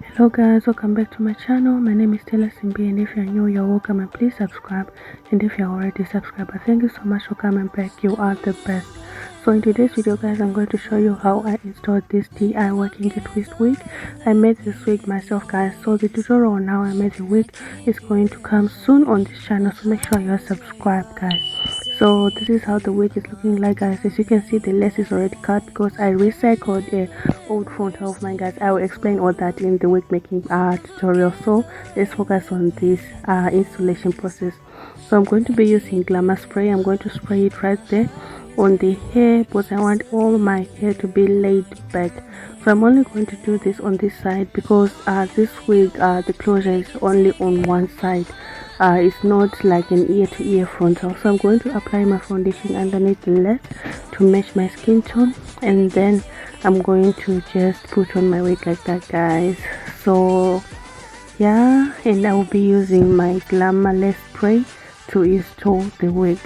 Hello guys, welcome back to my channel. My name is Stella Simbi, and if you're new, you're welcome, and please subscribe. And if you're already subscribed, thank you so much for coming back. You are the best. So in today's video guys, I'm going to show you how I installed this DIY Kinky twist wig. I made this wig myself guys, so the tutorial on how I made the wig is going to come soon on this channel, so make sure you're subscribed guys. So this is how the wig is looking like guys. As you can see, the lace is already cut because I recycled a old frontal of mine guys. I will explain all that in the wig making tutorial, so let's focus on this installation process. So I'm going to be using glamour spray. I'm going to spray it right there on the hair because I want all my hair to be laid back. So I'm only going to do this on this side because this wig the closure is only on one side. It's not like an ear-to-ear frontal. So I'm going to apply my foundation underneath the lace to match my skin tone, and then I'm going to just put on my wig like that guys. So yeah, and I will be using my glamour lace spray to install the wig.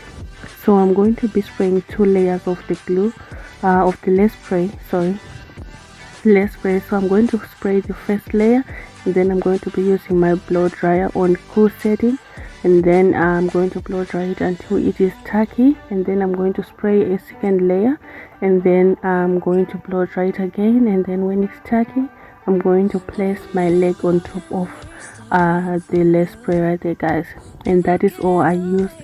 So I'm going to be spraying 2 layers of the glue of the lace spray, lace spray. So I'm going to spray the first layer, and then I'm going to be using my blow dryer on cool setting, and then I'm going to blow dry it until it is tacky, and then I'm going to spray a second layer, and then I'm going to blow dry it again, and then when it's tacky I'm going to place my leg on top of the lace spray right there guys. And that is all I used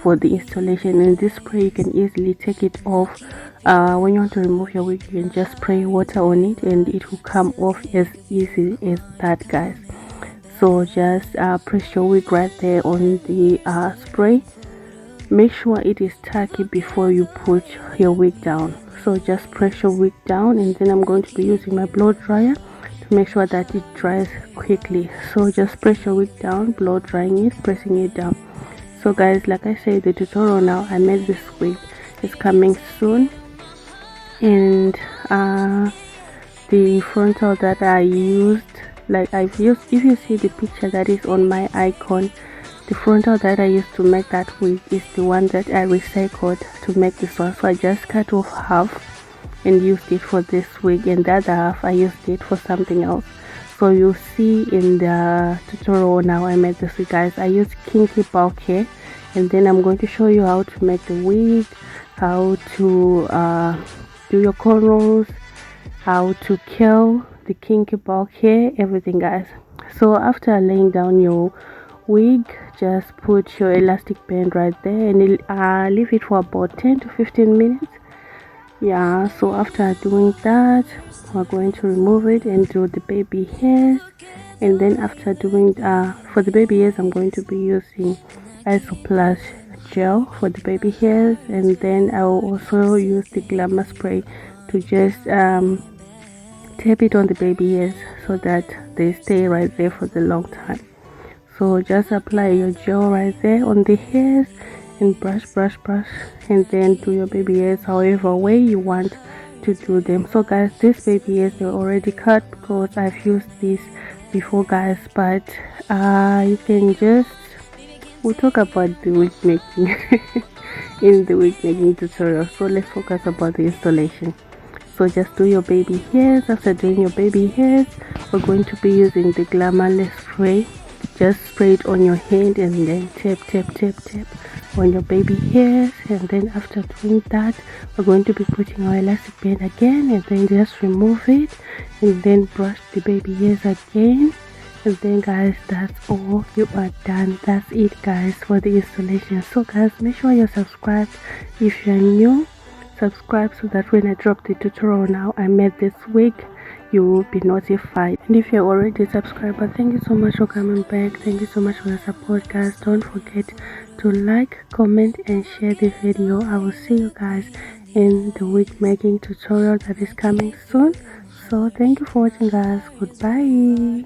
for the installation. And this spray you can easily take it off. When you want to remove your wig, you can just spray water on it and it will come off as easy as that guys. So just press your wig right there on the spray. Make sure it is tacky before you put your wig down. So just press your wig down, and then I'm going to be using my blow dryer to make sure that it dries quickly. So just press your wig down, blow drying it, pressing it down. So guys, like I said, the tutorial now I made this wig is coming soon, and the frontal that I used, like I've used, if you see the picture that is on my icon, the frontal that I used to make that wig is the one that I recycled to make this one. So I just cut off half and used it for this wig, and the other half I used it for something else. So you'll see in the tutorial now I made this wig guys. I used Kinky bulk hair, and then I'm going to show you how to make the wig, how to do your cornrows, how to curl the Kinky bulk hair, everything guys. So after laying down your wig, just put your elastic band right there and leave it for about 10 to 15 minutes. Yeah, so after doing that, we're going to remove it and do the baby hairs. And then after doing for the baby hairs, I'm going to be using Isoplus gel for the baby hairs, and then I will also use the glamour spray to just tap it on the baby hairs so that they stay right there for the long time. So just apply your gel right there on the hairs and brush, and then do your baby hairs however way you want to do them. So guys, these baby hairs they're already cut because I've used this before guys, but you can just, we'll talk about the wig making in the wig making tutorial. So let's focus about the installation. So just do your baby hairs. After doing your baby hairs, we're going to be using the glamour lace spray. Just spray it on your hand and then tap on your baby hairs. And then after doing that, we're going to be putting our elastic band again, and then just remove it and then brush the baby hairs again. And then guys, that's all, you are done. That's it guys for the installation. So guys, make sure you're subscribed. If you're new, subscribe so that when I drop the tutorial now I made this wig, you will be notified. And if you're already subscribed, thank you so much for coming back. Thank you so much for the support guys. Don't forget to like, comment and share the video. I will see you guys in the wig making tutorial that is coming soon. So thank you for watching guys. Goodbye.